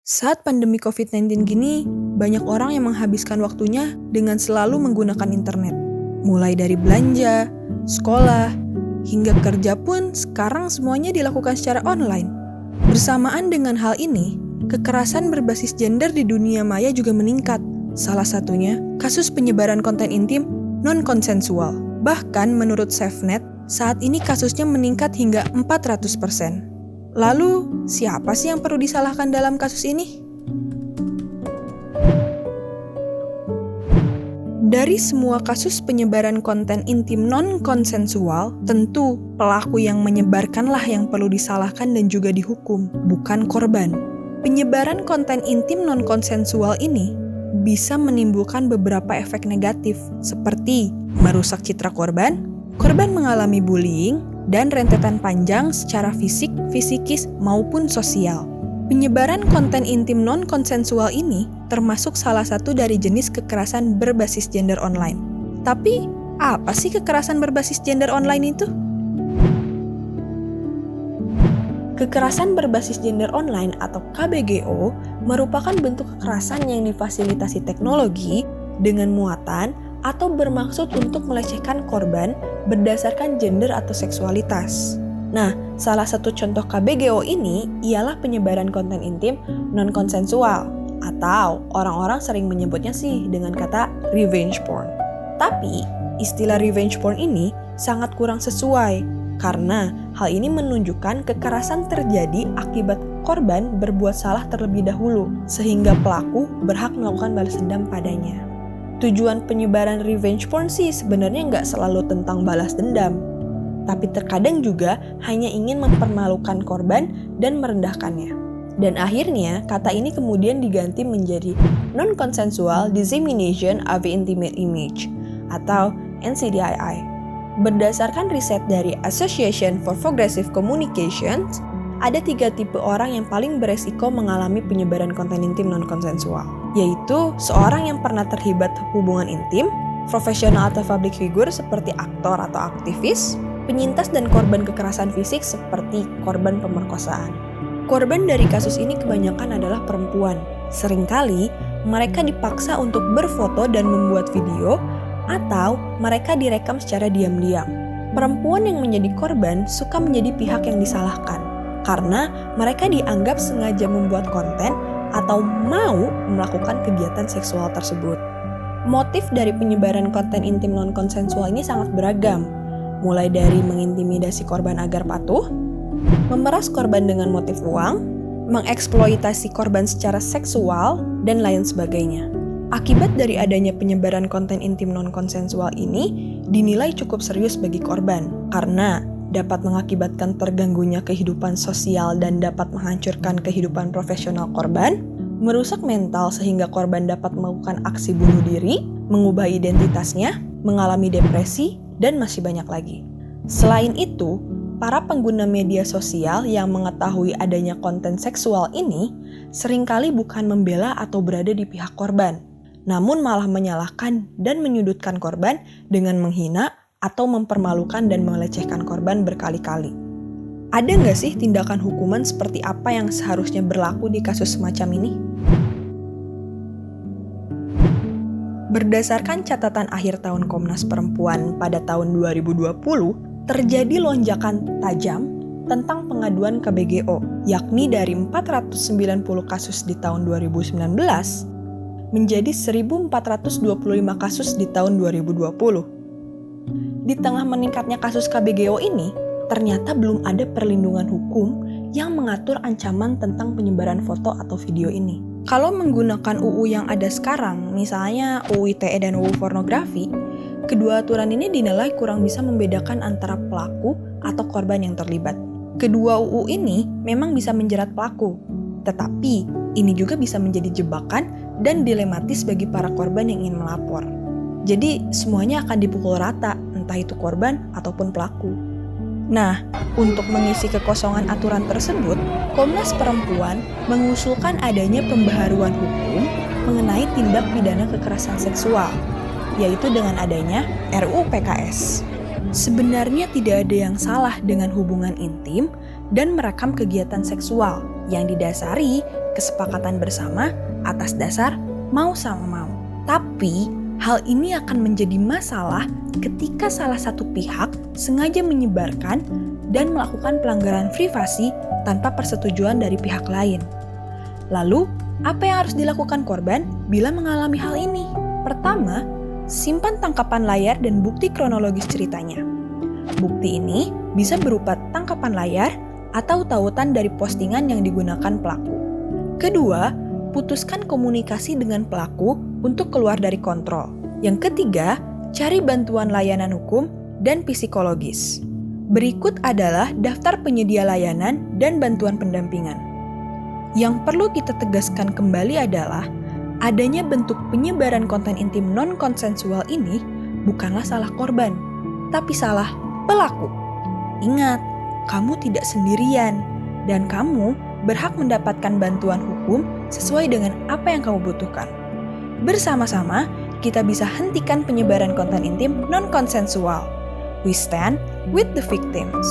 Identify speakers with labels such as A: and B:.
A: Saat pandemi COVID-19 gini, banyak orang yang menghabiskan waktunya dengan selalu menggunakan internet. Mulai dari belanja, sekolah, hingga kerja pun sekarang semuanya dilakukan secara online. Bersamaan dengan hal ini, kekerasan berbasis gender di dunia maya juga meningkat. Salah satunya, kasus penyebaran konten intim non-konsensual. Bahkan menurut SafeNet, saat ini kasusnya meningkat hingga 400%. Lalu, siapa sih yang perlu disalahkan dalam kasus ini? Dari semua kasus penyebaran konten intim non-konsensual, tentu pelaku yang menyebarkanlah yang perlu disalahkan dan juga dihukum, bukan korban. Penyebaran konten intim non-konsensual ini bisa menimbulkan beberapa efek negatif, seperti merusak citra korban mengalami bullying, dan rentetan panjang secara fisik, fisikis, maupun sosial. Penyebaran konten intim non-konsensual ini termasuk salah satu dari jenis kekerasan berbasis gender online. Tapi, apa sih kekerasan berbasis gender online itu? Kekerasan berbasis gender online atau KBGO merupakan bentuk kekerasan yang difasilitasi teknologi dengan muatan atau bermaksud untuk melecehkan korban berdasarkan gender atau seksualitas. Nah, salah satu contoh KBGO ini ialah penyebaran konten intim non-konsensual, atau orang-orang sering menyebutnya sih dengan kata revenge porn. Tapi, istilah revenge porn ini sangat kurang sesuai, karena hal ini menunjukkan kekerasan terjadi akibat korban berbuat salah terlebih dahulu, sehingga pelaku berhak melakukan balas dendam padanya. Tujuan penyebaran revenge porn sih sebenarnya nggak selalu tentang balas dendam, tapi terkadang juga hanya ingin mempermalukan korban dan merendahkannya. Dan akhirnya, kata ini kemudian diganti menjadi Non-Consensual Dissemination of Intimate Image, atau NCDII. Berdasarkan riset dari Association for Progressive Communications, ada 3 tipe orang yang paling beresiko mengalami penyebaran konten intim non-konsensual, yaitu seorang yang pernah terlibat hubungan intim, profesional atau public figure seperti aktor atau aktivis, penyintas dan korban kekerasan fisik seperti korban pemerkosaan. Korban dari kasus ini kebanyakan adalah perempuan. Seringkali mereka dipaksa untuk berfoto dan membuat video, atau mereka direkam secara diam-diam. Perempuan yang menjadi korban suka menjadi pihak yang disalahkan, karena mereka dianggap sengaja membuat konten atau mau melakukan kegiatan seksual tersebut. Motif dari penyebaran konten intim non-konsensual ini sangat beragam, mulai dari mengintimidasi korban agar patuh, memeras korban dengan motif uang, mengeksploitasi korban secara seksual, dan lain sebagainya. Akibat dari adanya penyebaran konten intim non-konsensual ini dinilai cukup serius bagi korban, karena dapat mengakibatkan terganggunya kehidupan sosial dan dapat menghancurkan kehidupan profesional korban, merusak mental sehingga korban dapat melakukan aksi bunuh diri, mengubah identitasnya, mengalami depresi, dan masih banyak lagi. Selain itu, para pengguna media sosial yang mengetahui adanya konten seksual ini seringkali bukan membela atau berada di pihak korban, namun malah menyalahkan dan menyudutkan korban dengan menghina atau mempermalukan dan melecehkan korban berkali-kali. Ada nggak sih tindakan hukuman seperti apa yang seharusnya berlaku di kasus semacam ini? Berdasarkan catatan akhir tahun Komnas Perempuan pada tahun 2020, terjadi lonjakan tajam tentang pengaduan KBGO, yakni dari 490 kasus di tahun 2019 menjadi 1.425 kasus di tahun 2020. Di tengah meningkatnya kasus KBGO ini, ternyata belum ada perlindungan hukum yang mengatur ancaman tentang penyebaran foto atau video ini. Kalau menggunakan UU yang ada sekarang, misalnya UU ITE dan UU pornografi, kedua aturan ini dinilai kurang bisa membedakan antara pelaku atau korban yang terlibat. Kedua UU ini memang bisa menjerat pelaku, tetapi ini juga bisa menjadi jebakan dan dilematis bagi para korban yang ingin melapor. Jadi semuanya akan dipukul rata, entah itu korban ataupun pelaku. Nah, untuk mengisi kekosongan aturan tersebut, Komnas Perempuan mengusulkan adanya pembaharuan hukum mengenai tindak pidana kekerasan seksual, yaitu dengan adanya RUU PKS. Sebenarnya tidak ada yang salah dengan hubungan intim dan merekam kegiatan seksual yang didasari kesepakatan bersama atas dasar mau sama mau. Tapi, hal ini akan menjadi masalah ketika salah satu pihak sengaja menyebarkan dan melakukan pelanggaran privasi tanpa persetujuan dari pihak lain. Lalu, apa yang harus dilakukan korban bila mengalami hal ini? Pertama, simpan tangkapan layar dan bukti kronologis ceritanya. Bukti ini bisa berupa tangkapan layar atau tautan dari postingan yang digunakan pelaku. Kedua, putuskan komunikasi dengan pelaku untuk keluar dari kontrol. Yang ketiga, cari bantuan layanan hukum dan psikologis. Berikut adalah daftar penyedia layanan dan bantuan pendampingan. Yang perlu kita tegaskan kembali adalah adanya bentuk penyebaran konten intim non-konsensual ini bukanlah salah korban, tapi salah pelaku. Ingat, kamu tidak sendirian, dan kamu berhak mendapatkan bantuan hukum sesuai dengan apa yang kamu butuhkan. Bersama-sama, kita bisa hentikan penyebaran konten intim non-konsensual. We stand with the victims.